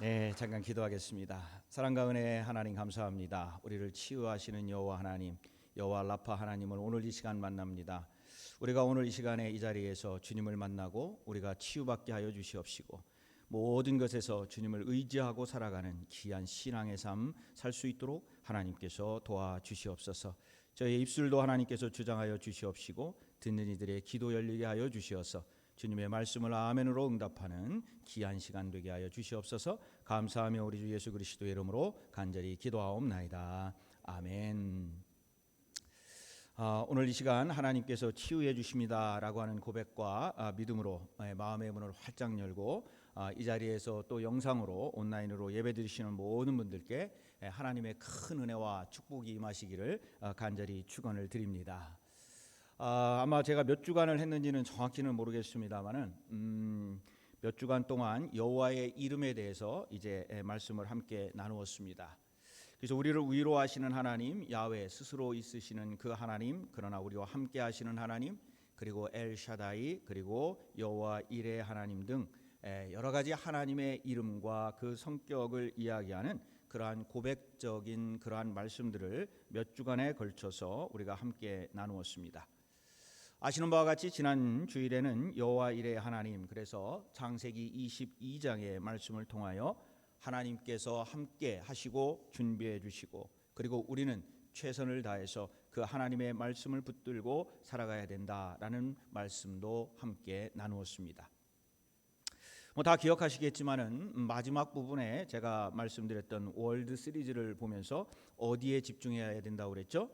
네, 잠깐 기도하겠습니다. 사랑과 은혜 하나님 감사합니다. 우리를 치유하시는 여호와 하나님, 여호와 라파 하나님을 오늘 이 시간 만납니다. 우리가 오늘 이 시간에 이 자리에서 주님을 만나고 우리가 치유받게 하여 주시옵시고 모든 것에서 주님을 의지하고 살아가는 귀한 신앙의 삶 살 수 있도록 하나님께서 도와주시옵소서. 저의 입술도 하나님께서 주장하여 주시옵시고 듣는 이들의 기도 열리게 하여 주시어서 주님의 말씀을 아멘으로 응답하는 귀한 시간 되게 하여 주시옵소서. 감사하며 우리 주 예수 그리스도의 이름으로 간절히 기도하옵나이다. 아멘. 오늘 이 시간 하나님께서 치유해 주십니다라고 하는 고백과 믿음으로 마음의 문을 활짝 열고 이 자리에서 또 영상으로 온라인으로 예배드리시는 모든 분들께 하나님의 큰 은혜와 축복이 임하시기를 간절히 축원을 드립니다. 아마 제가 몇 주간을 했는지는 정확히는 모르겠습니다만은 몇 주간 동안 여호와의 이름에 대해서 이제 말씀을 함께 나누었습니다. 그래서 우리를 위로하시는 하나님 야훼 스스로 있으시는 그 하나님, 그러나 우리와 함께 하시는 하나님, 그리고 엘샤다이, 그리고 여호와 이레 하나님 등 여러 가지 하나님의 이름과 그 성격을 이야기하는 그러한 고백적인 그러한 말씀들을 몇 주간에 걸쳐서 우리가 함께 나누었습니다. 아시는 바와 같이 지난 주일에는 여호와 이레 하나님, 그래서 창세기 22장의 말씀을 통하여 하나님께서 함께 하시고 준비해 주시고 그리고 우리는 최선을 다해서 그 하나님의 말씀을 붙들고 살아가야 된다라는 말씀도 함께 나누었습니다. 다 기억하시겠지만은 마지막 부분에 제가 말씀드렸던 월드 시리즈를 보면서 어디에 집중해야 된다고 그랬죠?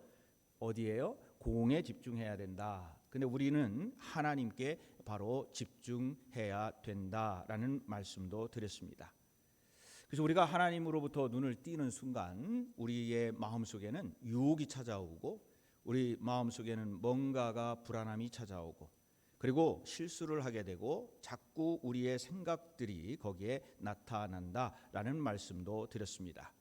어디에요? 공에 집중해야 된다. 근데 우리는 하나님께 바로 집중해야 된다라는 말씀도 드렸습니다. 그래서 우리가 하나님으로부터 눈을 띄는 순간 우리의 마음속에는 유혹이 찾아오고 우리 마음속에는 뭔가가 불안함이 찾아오고 그리고 실수를 하게 되고 자꾸 우리의 생각들이 거기에 나타난다라는 말씀도 드렸습니다.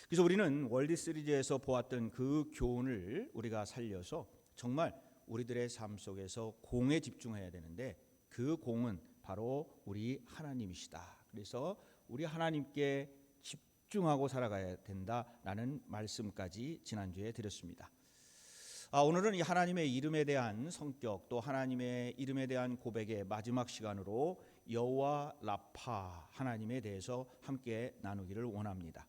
그래서 우리는 월드 시리즈에서 보았던 그 교훈을 우리가 살려서 정말 우리들의 삶 속에서 공에 집중해야 되는데 그 공은 바로 우리 하나님이시다. 그래서 우리 하나님께 집중하고 살아가야 된다라는 말씀까지 지난주에 드렸습니다. 오늘은 이 하나님의 이름에 대한 성격 또 하나님의 이름에 대한 고백의 마지막 시간으로 여호와 라파 하나님에 대해서 함께 나누기를 원합니다.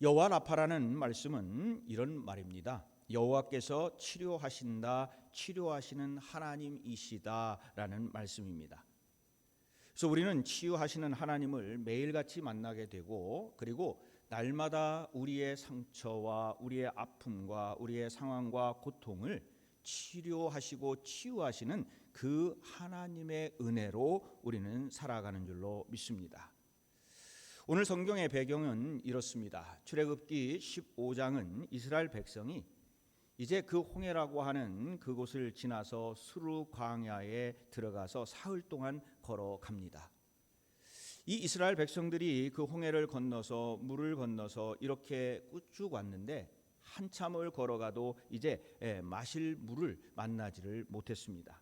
여호와 라파라는 말씀은 이런 말입니다. 여호와께서 치료하신다, 치료하시는 하나님이시다라는 말씀입니다. 그래서 우리는 치유하시는 하나님을 매일같이 만나게 되고 그리고 날마다 우리의 상처와 우리의 아픔과 우리의 상황과 고통을 치료하시고 치유하시는 그 하나님의 은혜로 우리는 살아가는 줄로 믿습니다. 오늘 성경의 배경은 이렇습니다. 출애굽기 15장은 이스라엘 백성이 이제 그 홍해라고 하는 그곳을 지나서 수르 광야에 들어가서 사흘 동안 걸어갑니다. 이 이스라엘 백성들이 그 홍해를 건너서 물을 건너서 이렇게 쭉 왔는데 한참을 걸어가도 이제 마실 물을 만나지를 못했습니다.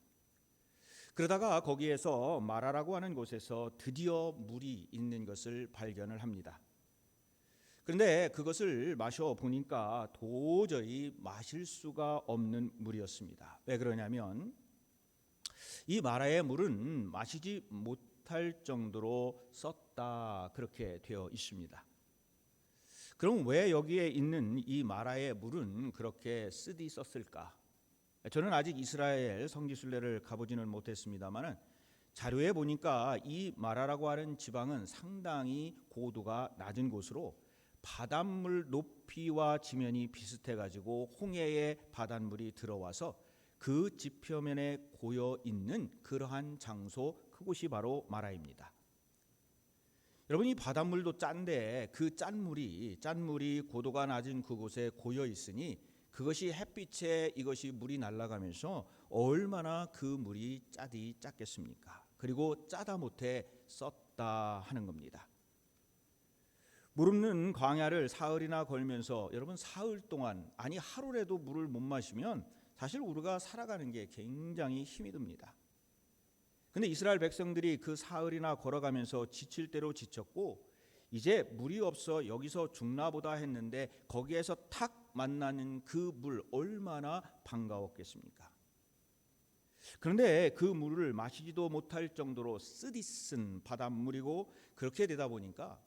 그러다가 거기에서 마라라고 하는 곳에서 드디어 물이 있는 것을 발견을 합니다. 그런데 그것을 마셔보니까 도저히 마실 수가 없는 물이었습니다. 왜 그러냐면 이 마라의 물은 마시지 못할 정도로 썼다 그렇게 되어 있습니다. 그럼 왜 여기에 있는 이 마라의 물은 그렇게 쓰디 썼을까? 저는 아직 이스라엘 성지순례를 가보지는 못했습니다만 자료에 보니까 이 마라라고 하는 지방은 상당히 고도가 낮은 곳으로 바닷물 높이와 지면이 비슷해가지고 홍해의 바닷물이 들어와서 그 지표면에 고여 있는 그러한 장소, 그곳이 바로 마라입니다. 여러분, 이 바닷물도 짠데 그 짠물이 고도가 낮은 그곳에 고여 있으니 그것이 햇빛에 이것이 물이 날아가면서 얼마나 그 물이 짰겠습니까? 그리고 짜다 못해 썼다 하는 겁니다. 물 없는 광야를 사흘이나 걸면서 여러분 사흘 동안 아니 하루라도 물을 못 마시면 사실 우리가 살아가는 게 굉장히 힘이 듭니다. 근데 이스라엘 백성들이 그 사흘이나 걸어가면서 지칠 대로 지쳤고 이제 물이 없어 여기서 죽나보다 했는데 거기에서 탁 만나는 그 물 얼마나 반가웠겠습니까? 그런데 그 물을 마시지도 못할 정도로 쓰디쓴 바닷물이고 그렇게 되다 보니까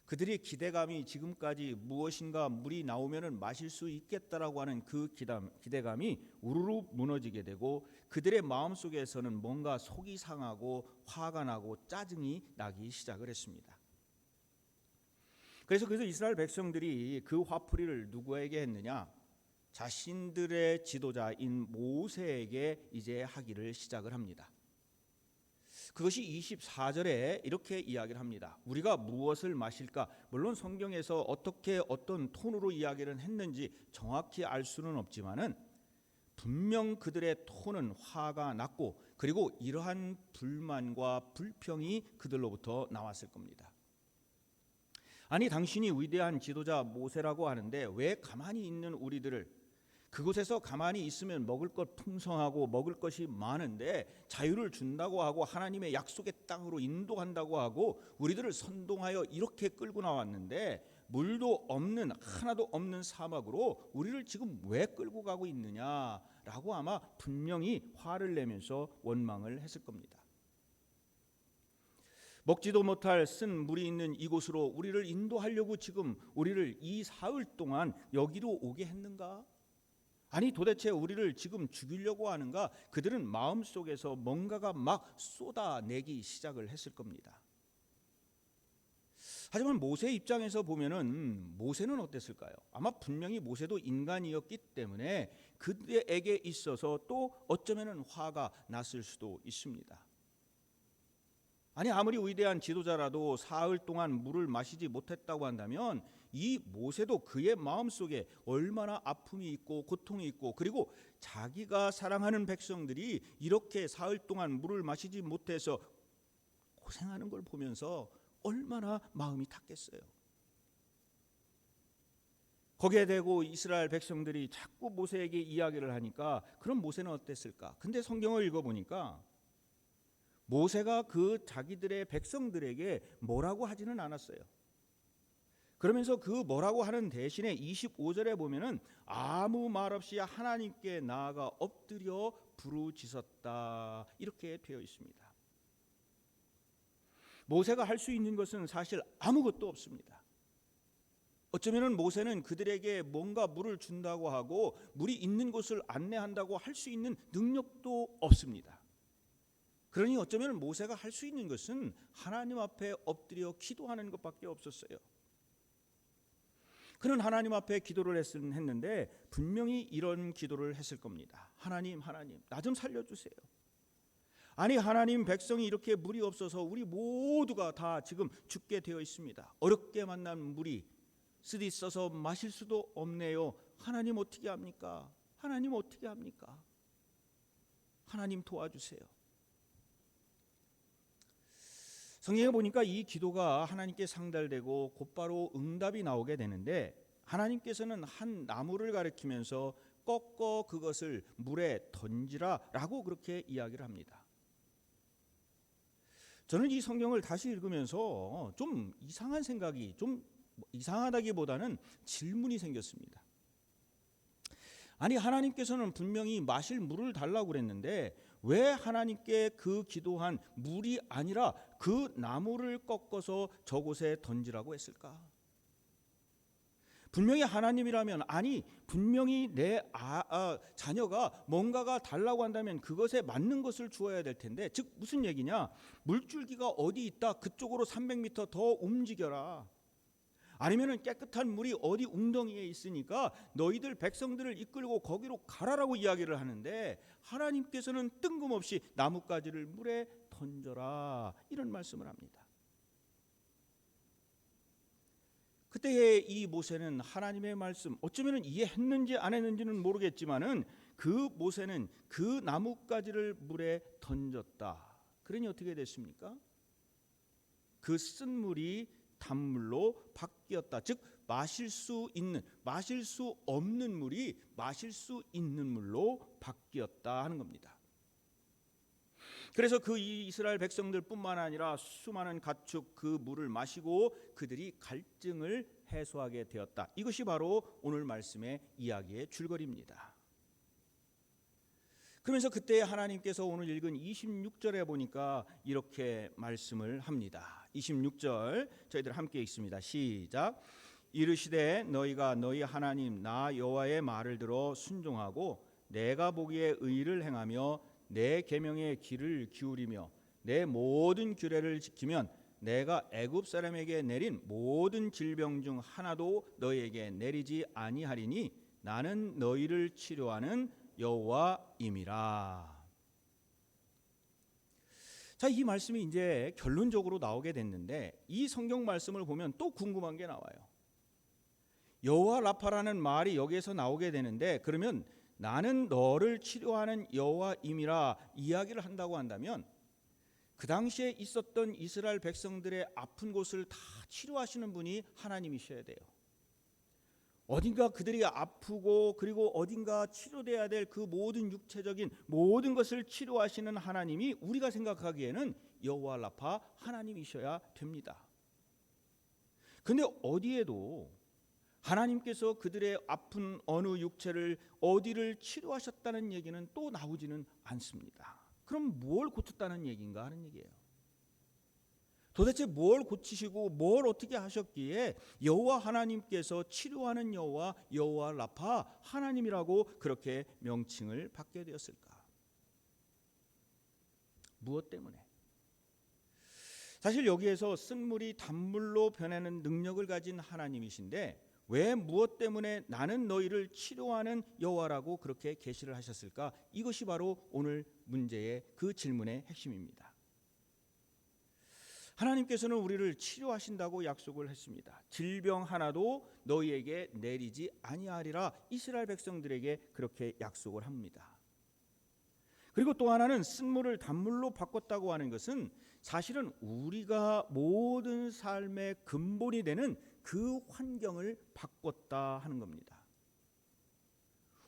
그들의 기대감이 지금까지 무엇인가 물이 나오면은 마실 수 있겠다라고 하는 그 기대감이 우르르 무너지게 되고 그들의 마음속에서는 뭔가 속이 상하고 화가 나고 짜증이 나기 시작을 했습니다. 그래서 이스라엘 백성들이 그 화풀이를 누구에게 했느냐? 자신들의 지도자인 모세에게 이제 하기를 시작을 합니다. 그것이 24절에 이렇게 이야기를 합니다. 우리가 무엇을 마실까? 물론 성경에서 어떻게 어떤 톤으로 이야기를 했는지 정확히 알 수는 없지만은 분명 그들의 톤은 화가 났고 그리고 이러한 불만과 불평이 그들로부터 나왔을 겁니다. 아니 당신이 위대한 지도자 모세라고 하는데 왜 가만히 있는 우리들을 그곳에서 가만히 있으면 먹을 것 풍성하고 먹을 것이 많은데 자유를 준다고 하고 하나님의 약속의 땅으로 인도한다고 하고 우리들을 선동하여 이렇게 끌고 나왔는데 물도 없는 하나도 없는 사막으로 우리를 지금 왜 끌고 가고 있느냐라고 아마 분명히 화를 내면서 원망을 했을 겁니다. 먹지도 못할 쓴 물이 있는 이곳으로 우리를 인도하려고 지금 우리를 이 사흘 동안 여기로 오게 했는가? 아니 도대체 우리를 지금 죽이려고 하는가? 그들은 마음속에서 뭔가가 막 쏟아내기 시작을 했을 겁니다. 하지만 모세 입장에서 보면은 모세는 어땠을까요? 아마 분명히 모세도 인간이었기 때문에 그들에게 있어서 또 어쩌면은 화가 났을 수도 있습니다. 아니 아무리 위대한 지도자라도 사흘 동안 물을 마시지 못했다고 한다면 이 모세도 그의 마음속에 얼마나 아픔이 있고 고통이 있고 그리고 자기가 사랑하는 백성들이 이렇게 사흘 동안 물을 마시지 못해서 고생하는 걸 보면서 얼마나 마음이 탔겠어요. 거기에 대고 이스라엘 백성들이 자꾸 모세에게 이야기를 하니까 그럼 모세는 어땠을까? 근데 성경을 읽어보니까 모세가 그 자기들의 백성들에게 뭐라고 하지는 않았어요. 그러면서 그 뭐라고 하는 대신에 25절에 보면은 아무 말 없이 하나님께 나아가 엎드려 부르짖었다 이렇게 되어 있습니다. 모세가 할 수 있는 것은 사실 아무것도 없습니다. 어쩌면은 모세는 그들에게 뭔가 물을 준다고 하고 물이 있는 곳을 안내한다고 할 수 있는 능력도 없습니다. 그러니 어쩌면 모세가 할 수 있는 것은 하나님 앞에 엎드려 기도하는 것밖에 없었어요. 그는 하나님 앞에 기도를 했는데 분명히 이런 기도를 했을 겁니다. 하나님 나 좀 살려주세요. 아니 하나님 백성이 이렇게 물이 없어서 우리 모두가 다 지금 죽게 되어 있습니다. 어렵게 만난 물이 쓰디써서 마실 수도 없네요. 하나님 어떻게 합니까? 하나님 어떻게 합니까? 하나님 도와주세요. 성경에 보니까 이 기도가 하나님께 상달되고 곧바로 응답이 나오게 되는데 하나님께서는 한 나무를 가리키면서 꺾어 그것을 물에 던지라라고 그렇게 이야기를 합니다. 저는 이 성경을 다시 읽으면서 좀 이상한 생각이 좀 이상하다기보다는 질문이 생겼습니다. 아니 하나님께서는 분명히 마실 물을 달라고 그랬는데 왜 하나님께 그 기도한 물이 아니라 그 나무를 꺾어서 저곳에 던지라고 했을까? 분명히 하나님이라면 아니 분명히 내 자녀가 뭔가가 달라고 한다면 그것에 맞는 것을 주어야 될 텐데 즉 무슨 얘기냐? 물줄기가 어디 있다 그쪽으로 300m 더 움직여라. 아니면은 깨끗한 물이 어디 웅덩이에 있으니까 너희들 백성들을 이끌고 거기로 가라라고 이야기를 하는데 하나님께서는 뜬금없이 나뭇가지를 물에 던져라 이런 말씀을 합니다. 그때의 이 모세는 하나님의 말씀 어쩌면 이해했는지 안 했는지는 모르겠지만은 그 모세는 그 나뭇가지를 물에 던졌다. 그러니 어떻게 됐습니까? 그 쓴 물이 단물로 바뀌었다. 즉 마실 수 없는 물이 마실 수 있는 물로 바뀌었다 하는 겁니다. 그래서 그 이스라엘 백성들뿐만 아니라 수많은 가축 그 물을 마시고 그들이 갈증을 해소하게 되었다. 이것이 바로 오늘 말씀의 이야기의 줄거리입니다. 그러면서 그때 하나님께서 오늘 읽은 26절에 보니까 이렇게 말씀을 합니다. 26절 저희들 함께 읽습니다. 시작. 이르시되 너희가 너희 하나님 나 여호와의 말을 들어 순종하고 내가 보기에 의를 행하며 내 계명의 귀를 기울이며 내 모든 규례를 지키면 내가 애굽 사람에게 내린 모든 질병 중 하나도 너희에게 내리지 아니하리니 나는 너희를 치료하는 여호와임이라. 자, 이 말씀이 이제 결론적으로 나오게 됐는데 이 성경 말씀을 보면 또 궁금한 게 나와요. 여호와 라파라는 말이 여기에서 나오게 되는데, 그러면 나는 너를 치료하는 여호와임이라 이야기를 한다고 한다면 그 당시에 있었던 이스라엘 백성들의 아픈 곳을 다 치료하시는 분이 하나님이셔야 돼요. 어딘가 그들이 아프고 그리고 어딘가 치료돼야 될 그 모든 육체적인 모든 것을 치료하시는 하나님이 우리가 생각하기에는 여호와 라파 하나님이셔야 됩니다. 근데 어디에도 하나님께서 그들의 아픈 어느 육체를 어디를 치료하셨다는 얘기는 또 나오지는 않습니다. 그럼 뭘 고쳤다는 얘기인가 하는 얘기예요. 도대체 뭘 고치시고 뭘 어떻게 하셨기에 여호와 하나님께서 치료하는 여호와 라파 하나님이라고 그렇게 명칭을 받게 되었을까? 무엇 때문에? 사실 여기에서 쓴물이 단물로 변하는 능력을 가진 하나님이신데 왜 무엇 때문에 나는 너희를 치료하는 여호와라고 그렇게 계시를 하셨을까? 이것이 바로 오늘 문제의 그 질문의 핵심입니다. 하나님께서는 우리를 치료하신다고 약속을 했습니다. 질병 하나도 너희에게 내리지 아니하리라 이스라엘 백성들에게 그렇게 약속을 합니다. 그리고 또 하나는 쓴물을 단물로 바꿨다고 하는 것은 사실은 우리가 모든 삶의 근본이 되는 그 환경을 바꿨다 하는 겁니다.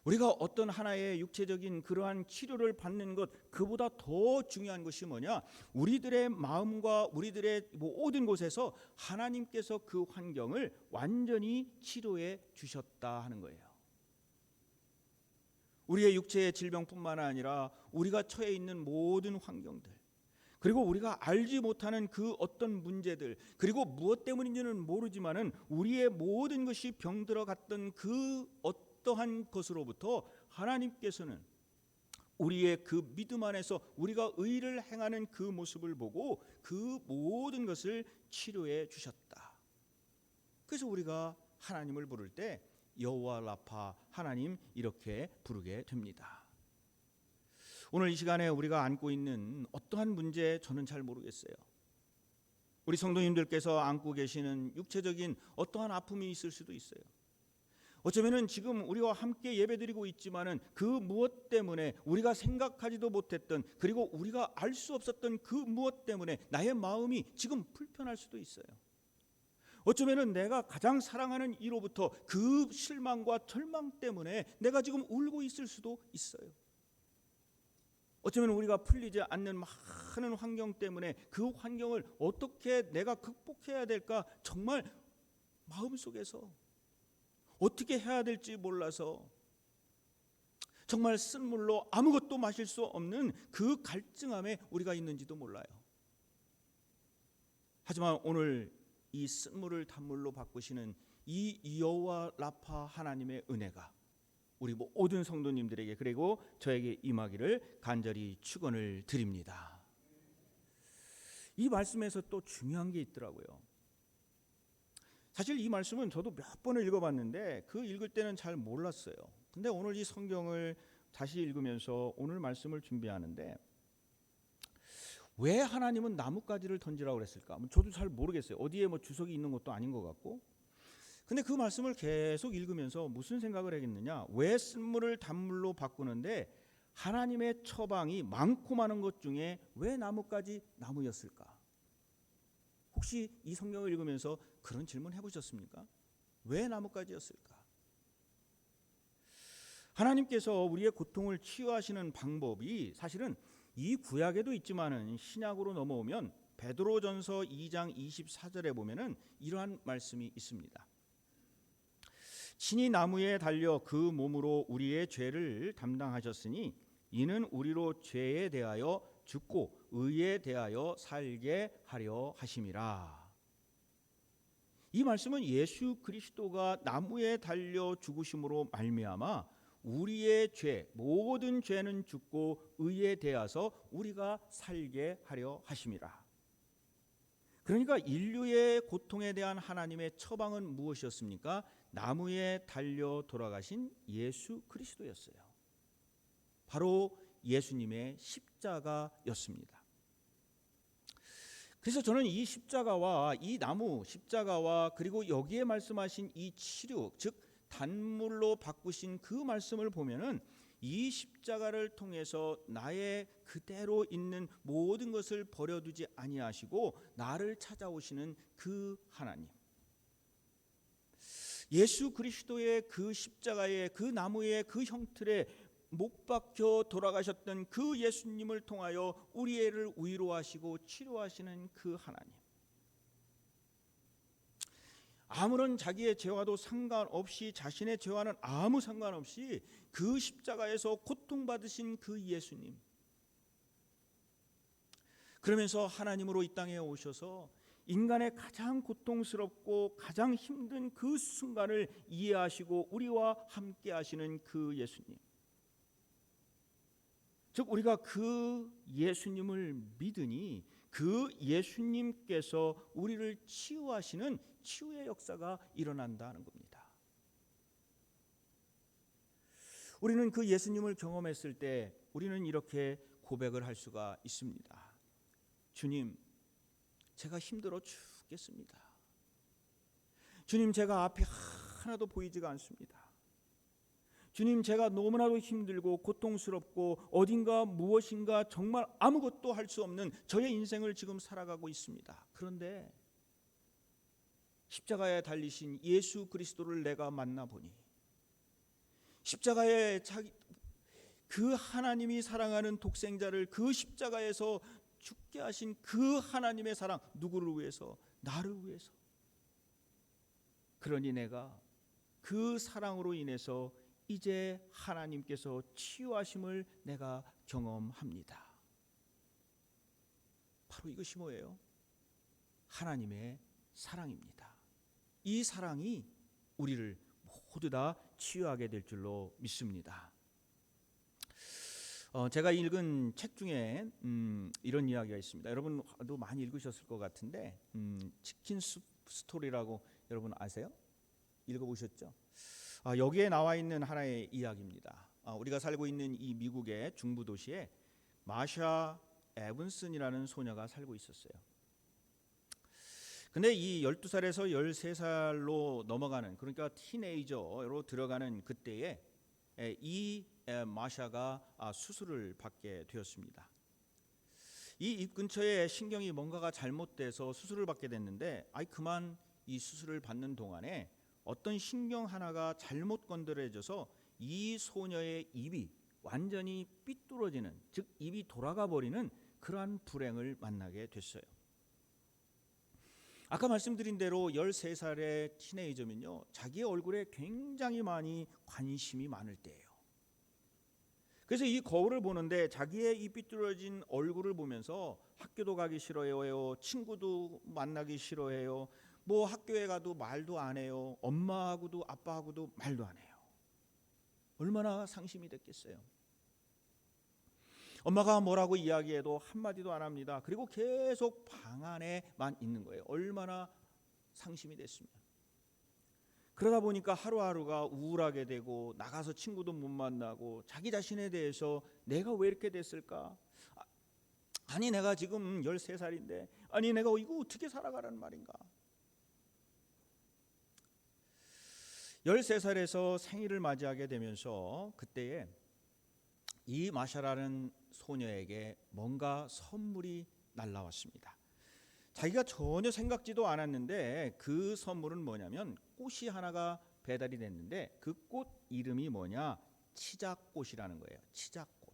우리가 어떤 하나의 육체적인 그러한 치료를 받는 것, 그보다 더 중요한 것이 뭐냐? 우리들의 마음과 우리들의 모든 곳에서 하나님께서 그 환경을 완전히 치료해 주셨다 하는 거예요. 우리의 육체의 질병뿐만 아니라 우리가 처해 있는 모든 환경들, 그리고 우리가 알지 못하는 그 어떤 문제들, 그리고 무엇 때문인지는 모르지만은 우리의 모든 것이 병들어 갔던 그 어떠한 것으로부터 하나님께서는 우리의 그 믿음 안에서 우리가 의를 행하는 그 모습을 보고 그 모든 것을 치료해 주셨다. 그래서 우리가 하나님을 부를 때 여호와 라파 하나님 이렇게 부르게 됩니다. 오늘 이 시간에 우리가 안고 있는 어떠한 문제 저는 잘 모르겠어요. 우리 성도님들께서 안고 계시는 육체적인 어떠한 아픔이 있을 수도 있어요. 어쩌면은 지금 우리와 함께 예배드리고 있지만은 그 무엇 때문에 우리가 생각하지도 못했던, 그리고 우리가 알 수 없었던 그 무엇 때문에 나의 마음이 지금 불편할 수도 있어요. 어쩌면은 내가 가장 사랑하는 이로부터 그 실망과 절망 때문에 내가 지금 울고 있을 수도 있어요. 어쩌면 우리가 풀리지 않는 많은 환경 때문에 그 환경을 어떻게 내가 극복해야 될까 정말 마음속에서 어떻게 해야 될지 몰라서 정말 쓴물로 아무것도 마실 수 없는 그 갈증함에 우리가 있는지도 몰라요. 하지만 오늘 이 쓴물을 단물로 바꾸시는 이 여호와 라파 하나님의 은혜가 우리 모든 성도님들에게 그리고 저에게 임하기를 간절히 축원을 드립니다. 이 말씀에서 또 중요한 게 있더라고요. 사실 이 말씀은 저도 몇 번을 읽어봤는데 그 읽을 때는 잘 몰랐어요. 근데 오늘 이 성경을 다시 읽으면서 오늘 말씀을 준비하는데 왜 하나님은 나뭇가지를 던지라고 그랬을까? 저도 잘 모르겠어요. 어디에 주석이 있는 것도 아닌 것 같고. 근데 그 말씀을 계속 읽으면서 무슨 생각을 하겠느냐? 왜 쓴물을 단물로 바꾸는데 하나님의 처방이 많고 많은 것 중에 왜 나뭇가지 나무였을까? 혹시 이 성경을 읽으면서 그런 질문 해보셨습니까? 왜 나뭇가지였을까? 하나님께서 우리의 고통을 치유하시는 방법이 사실은 이 구약에도 있지만은 신약으로 넘어오면 베드로전서 2장 24절에 보면은 이러한 말씀이 있습니다. 친히 나무에 달려 그 몸으로 우리의 죄를 담당하셨으니 이는 우리로 죄에 대하여 죽고 의에 대하여 살게 하려 하심이라. 이 말씀은 예수 그리스도가 나무에 달려 죽으심으로 말미암아 우리의 죄, 모든 죄는 죽고 의에 대하여서 우리가 살게 하려 하심이라. 그러니까 인류의 고통에 대한 하나님의 처방은 무엇이었습니까? 나무에 달려 돌아가신 예수 그리스도였어요. 바로 예수님의 십자가였습니다. 그래서 저는 이 십자가와 이 나무 십자가와 그리고 여기에 말씀하신 이 치료, 즉 단물로 바꾸신 그 말씀을 보면은 이 십자가를 통해서 나의 그대로 있는 모든 것을 버려두지 아니하시고 나를 찾아오시는 그 하나님, 예수 그리스도의 그 십자가의 그 나무의 그 형틀에 못 박혀 돌아가셨던 그 예수님을 통하여 우리를 위로하시고 치료하시는 그 하나님, 아무런 자기의 죄와도 상관없이, 자신의 죄와는 아무 상관없이 그 십자가에서 고통받으신 그 예수님, 그러면서 하나님으로 이 땅에 오셔서 인간의 가장 고통스럽고 가장 힘든 그 순간을 이해하시고 우리와 함께 하시는 그 예수님, 즉 우리가 그 예수님을 믿으니 그 예수님께서 우리를 치유하시는 치유의 역사가 일어난다는 겁니다. 우리는 그 예수님을 경험했을 때 우리는 이렇게 고백을 할 수가 있습니다. 주님, 제가 힘들어 죽겠습니다. 주님, 제가 앞이 하나도 보이지가 않습니다. 주님, 제가 너무나도 힘들고 고통스럽고 어딘가 무엇인가 정말 아무것도 할 수 없는 저의 인생을 지금 살아가고 있습니다. 그런데 십자가에 달리신 예수 그리스도를 내가 만나보니 십자가에 그 하나님이 사랑하는 독생자를 그 십자가에서 죽게 하신 그 하나님의 사랑, 누구를 위해서? 나를 위해서. 그러니 내가 그 사랑으로 인해서 이제 하나님께서 치유하심을 내가 경험합니다. 바로 이것이 뭐예요? 하나님의 사랑입니다. 이 사랑이 우리를 모두 다 치유하게 될 줄로 믿습니다. 제가 읽은 책 중에 이런 이야기가 있습니다. 여러분도 많이 읽으셨을 것 같은데 치킨 스토리라고 여러분 아세요? 읽어보셨죠? 여기에 나와 있는 하나의 이야기입니다. 우리가 살고 있는 이 미국의 중부 도시에 마샤 에븐슨이라는 소녀가 살고 있었어요. 근데 이 12살에서 13살로 넘어가는, 그러니까 티네이저로 들어가는 그때에 이 마샤가 수술을 받게 되었습니다. 이 입 근처에 신경이 뭔가가 잘못돼서 수술을 받게 됐는데 그만 이 수술을 받는 동안에 어떤 신경 하나가 잘못 건드려져서 이 소녀의 입이 완전히 삐뚤어지는, 즉 입이 돌아가 버리는 그러한 불행을 만나게 됐어요. 아까 말씀드린 대로 13살의 티네이저면요, 자기의 얼굴에 굉장히 많이 관심이 많을 때예요. 그래서 이 거울을 보는데 자기의 이 삐뚤어진 얼굴을 보면서 학교도 가기 싫어해요, 친구도 만나기 싫어해요, 뭐 학교에 가도 말도 안 해요, 엄마하고도 아빠하고도 말도 안 해요. 얼마나 상심이 됐겠어요. 엄마가 뭐라고 이야기해도 한마디도 안 합니다. 그리고 계속 방 안에만 있는 거예요. 얼마나 상심이 됐으면. 그러다 보니까 하루하루가 우울하게 되고 나가서 친구도 못 만나고 자기 자신에 대해서 내가 왜 이렇게 됐을까? 아니 내가 지금 13살인데 아니 내가 이거 어떻게 살아가라는 말인가? 13살에서 생일을 맞이하게 되면서 그때에 이 마샤라는 소녀에게 뭔가 선물이 날라왔습니다. 자기가 전혀 생각지도 않았는데 그 선물은 뭐냐면 꽃이 하나가 배달이 됐는데 그 꽃 이름이 뭐냐? 치자꽃이라는 거예요. 치자꽃.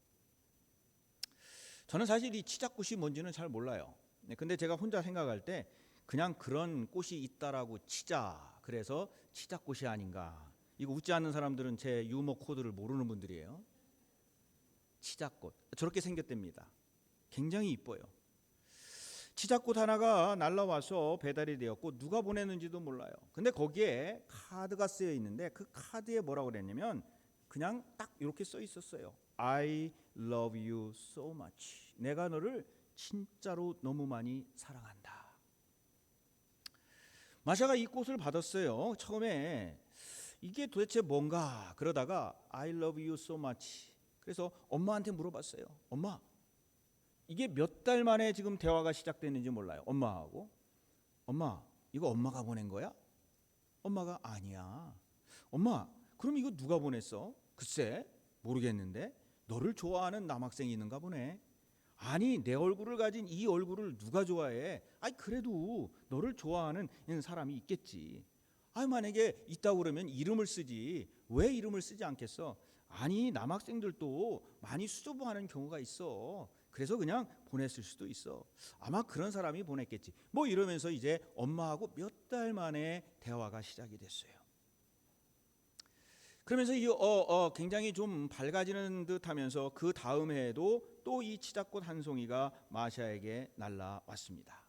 저는 사실 이 치자꽃이 뭔지는 잘 몰라요. 근데 제가 혼자 생각할 때 그냥 그런 꽃이 있다라고 치자. 그래서 치자꽃이 아닌가. 이거 웃지 않는 사람들은 제 유머 코드를 모르는 분들이에요. 치자꽃. 저렇게 생겼답니다. 굉장히 이뻐요. 치자꽃 하나가 날라와서 배달이 되었고 누가 보냈는지도 몰라요. 근데 거기에 카드가 쓰여 있는데 그 카드에 뭐라고 그랬냐면 그냥 딱 이렇게 써 있었어요. I love you so much. 내가 너를 진짜로 너무 많이 사랑한다. 마샤가 이 꽃을 받았어요. 처음에 이게 도대체 뭔가 그러다가 I love you so much. 그래서 엄마한테 물어봤어요. 엄마, 이게 몇 달 만에 지금 대화가 시작됐는지 몰라요. 엄마하고. 엄마, 이거 엄마가 보낸 거야? 엄마가 아니야. 엄마, 그럼 이거 누가 보냈어? 글쎄, 모르겠는데 너를 좋아하는 남학생이 있는가 보네. 아니, 내 얼굴을 가진 이 얼굴을 누가 좋아해? 아니, 그래도 너를 좋아하는 사람이 있겠지. 아니, 만약에 있다고 그러면 이름을 쓰지. 왜 이름을 쓰지 않겠어? 아니, 남학생들도 많이 수줍어하는 경우가 있어. 그래서 그냥 보냈을 수도 있어. 아마 그런 사람이 보냈겠지. 뭐 이러면서 이제 엄마하고 몇 달 만에 대화가 시작이 됐어요. 그러면서 굉장히 좀 밝아지는 듯하면서 그 다음 해에도 또 이 치자꽃 한 송이가 마샤에게 날라왔습니다.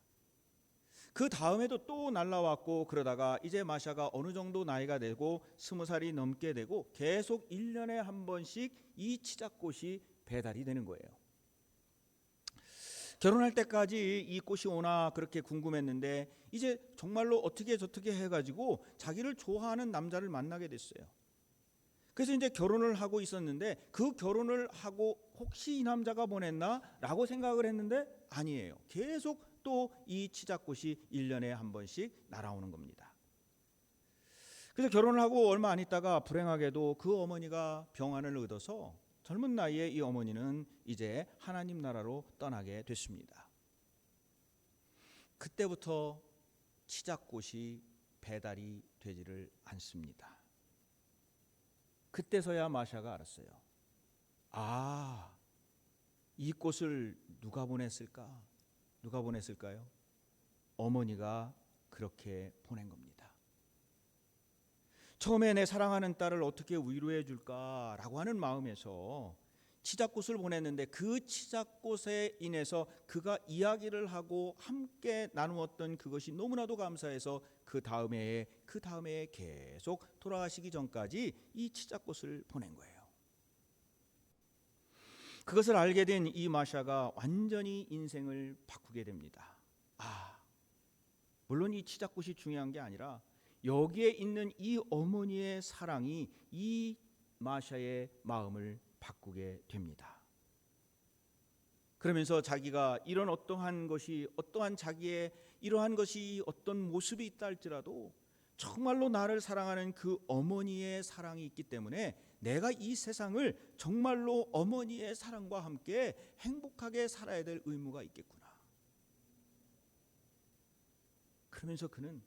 그 다음에도 또 날라왔고 그러다가 이제 마샤가 어느 정도 나이가 되고 20살이 넘게 되고 계속 1년에 한 번씩 이 치자꽃이 배달이 되는 거예요. 결혼할 때까지 이 꽃이 오나 그렇게 궁금했는데 이제 정말로 어떻게 저떻게 해가지고 자기를 좋아하는 남자를 만나게 됐어요. 그래서 이제 결혼을 하고 있었는데 그 결혼을 하고 혹시 이 남자가 보냈나? 라고 생각을 했는데 아니에요. 계속 또 이 치자꽃이 1년에 한 번씩 날아오는 겁니다. 그래서 결혼을 하고 얼마 안 있다가 불행하게도 그 어머니가 병환을 얻어서 젊은 나이에 이 어머니는 이제 하나님 나라로 떠나게 됐습니다. 그때부터 치자꽃이 배달이 되지를 않습니다. 그때서야 마샤가 알았어요. 아, 이 꽃을 누가 보냈을까? 누가 보냈을까요? 어머니가 그렇게 보낸 겁니다. 처음에 내 사랑하는 딸을 어떻게 위로해 줄까라고 하는 마음에서 치자꽃을 보냈는데 그 치자꽃에 인해서 그가 이야기를 하고 함께 나누었던 그것이 너무나도 감사해서 그 다음 해에 계속 돌아가시기 전까지 이 치자꽃을 보낸 거예요. 그것을 알게 된 이 마샤가 완전히 인생을 바꾸게 됩니다. 물론 이 치자꽃이 중요한 게 아니라 여기에 있는 이 어머니의 사랑이 이 마샤의 마음을 바꾸게 됩니다. 그러면서 자기가 이런 어떠한 자기의 이러한 것이 어떤 모습이 있다 할지라도 정말로 나를 사랑하는 그 어머니의 사랑이 있기 때문에 내가 이 세상을 정말로 어머니의 사랑과 함께 행복하게 살아야 될 의무가 있겠구나. 그러면서 그는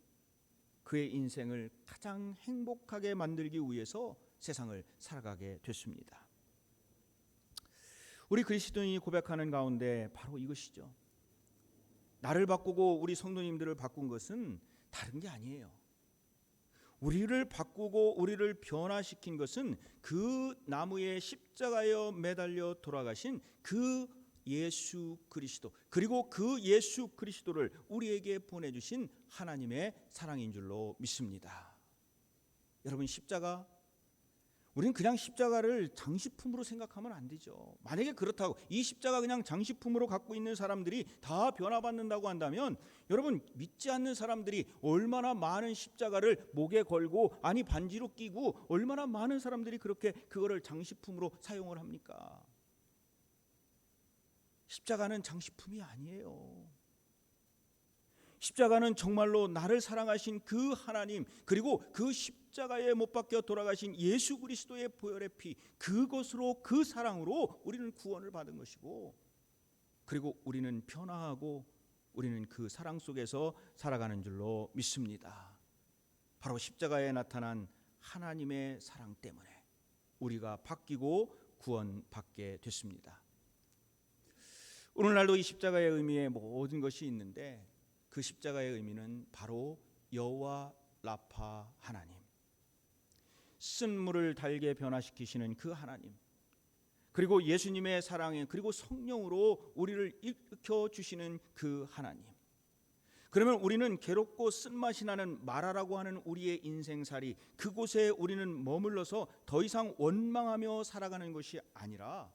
그의 인생을 가장 행복하게 만들기 위해서 세상을 살아가게 됐습니다. 우리 그리스도인이 고백하는 가운데 바로 이것이죠. 나를 바꾸고 우리 성도님들을 바꾼 것은 다른 게 아니에요. 우리를 바꾸고 우리를 변화시킨 것은 그 나무에 십자가에 매달려 돌아가신 그 예수 그리스도, 그리고 그 예수 그리스도를 우리에게 보내주신 하나님의 사랑인 줄로 믿습니다. 여러분, 십자가, 우리는 그냥 십자가를 장식품으로 생각하면 안 되죠. 만약에 그렇다고 이 십자가 그냥 장식품으로 갖고 있는 사람들이 다 변화받는다고 한다면 여러분, 믿지 않는 사람들이 얼마나 많은 십자가를 목에 걸고 아니 반지로 끼고 얼마나 많은 사람들이 그렇게 그거를 장식품으로 사용을 합니까? 십자가는 장식품이 아니에요. 십자가는 정말로 나를 사랑하신 그 하나님, 그리고 그 십자가에 못 박혀 돌아가신 예수 그리스도의 보혈의 피, 그것으로, 그 사랑으로 우리는 구원을 받은 것이고, 그리고 우리는 변화하고 우리는 그 사랑 속에서 살아가는 줄로 믿습니다. 바로 십자가에 나타난 하나님의 사랑 때문에 우리가 바뀌고 구원받게 됐습니다. 오늘날도 이 십자가의 의미에 모든 것이 있는데 그 십자가의 의미는 바로 여호와 라파 하나님, 쓴물을 달게 변화시키시는 그 하나님, 그리고 예수님의 사랑에 그리고 성령으로 우리를 일으켜 주시는 그 하나님. 그러면 우리는 괴롭고 쓴맛이 나는 마라라고 하는 우리의 인생살이 그곳에 우리는 머물러서 더 이상 원망하며 살아가는 것이 아니라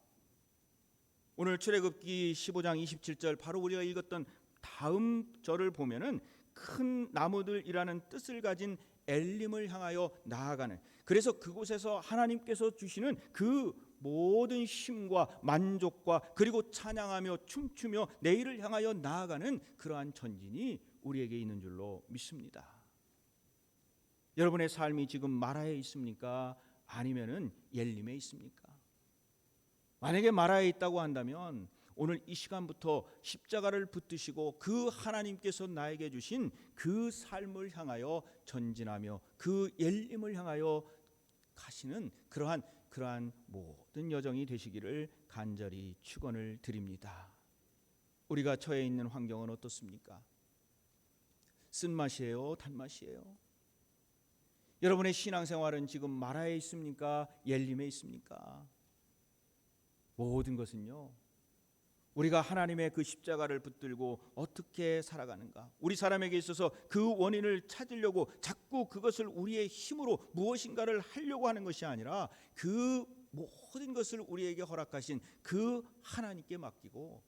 오늘 출애굽기 15장 27절 바로 우리가 읽었던 다음 절을 보면은 큰 나무들이라는 뜻을 가진 엘림을 향하여 나아가는, 그래서 그곳에서 하나님께서 주시는 그 모든 쉼과 만족과 그리고 찬양하며 춤추며 내일을 향하여 나아가는 그러한 전진이 우리에게 있는 줄로 믿습니다. 여러분의 삶이 지금 마라에 있습니까? 아니면은 엘림에 있습니까? 만약에 마라에 있다고 한다면 오늘 이 시간부터 십자가를 붙드시고 그 하나님께서 나에게 주신 그 삶을 향하여 전진하며 그 엘림을 향하여 가시는 그러한 모든 여정이 되시기를 간절히 축원을 드립니다. 우리가 처해 있는 환경은 어떻습니까? 쓴맛이에요? 단맛이에요? 여러분의 신앙생활은 지금 마라에 있습니까? 엘림에 있습니까? 모든 것은요, 우리가 하나님의 그 십자가를 붙들고 어떻게 살아가는가, 우리 사람에게 있어서 그 원인을 찾으려고 자꾸 그것을 우리의 힘으로 무엇인가를 하려고 하는 것이 아니라 그 모든 것을 우리에게 허락하신 그 하나님께 맡기고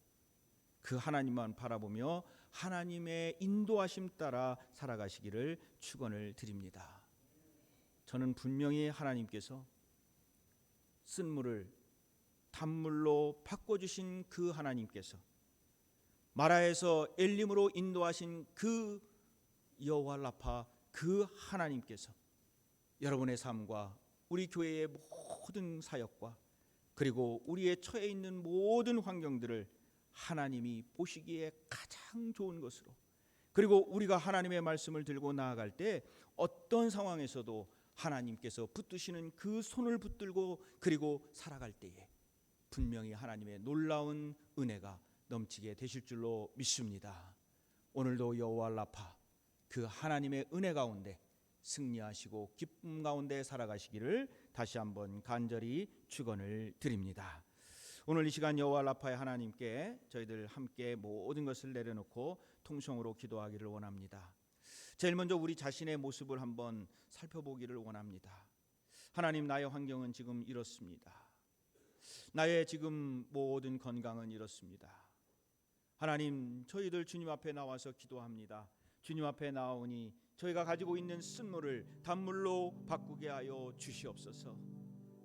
그 하나님만 바라보며 하나님의 인도하심 따라 살아가시기를 축원을 드립니다. 저는 분명히 하나님께서 쓴물을 단물로 바꿔주신 그 하나님께서, 마라에서 엘림으로 인도하신 그 여호와 라파 그 하나님께서 여러분의 삶과 우리 교회의 모든 사역과 그리고 우리의 처해 있는 모든 환경들을 하나님이 보시기에 가장 좋은 것으로, 그리고 우리가 하나님의 말씀을 들고 나아갈 때 어떤 상황에서도 하나님께서 붙드시는 그 손을 붙들고 그리고 살아갈 때에 분명히 하나님의 놀라운 은혜가 넘치게 되실 줄로 믿습니다. 오늘도 여호와 라파 그 하나님의 은혜 가운데 승리하시고 기쁨 가운데 살아가시기를 다시 한번 간절히 축원을 드립니다. 오늘 이 시간 여호와 라파의 하나님께 저희들 함께 모든 것을 내려놓고 통성으로 기도하기를 원합니다. 제일 먼저 우리 자신의 모습을 한번 살펴보기를 원합니다. 하나님, 나의 환경은 지금 이렇습니다. 나의 지금 모든 건강은 이렇습니다. 하나님, 저희들 주님 앞에 나와서 기도합니다. 주님 앞에 나오니 저희가 가지고 있는 쓴물을 단물로 바꾸게 하여 주시옵소서.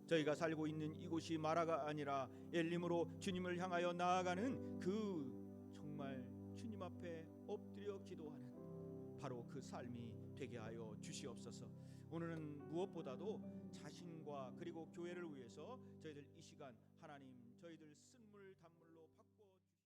저희가 살고 있는 이곳이 마라가 아니라 엘림으로 주님을 향하여 나아가는 그 정말 주님 앞에 엎드려 기도하는 바로 그 삶이 되게 하여 주시옵소서. 오늘은 무엇보다도 자신과 그리고 교회를 위해서 저희들 이 시간 하나님, 저희들 쓴물 단물로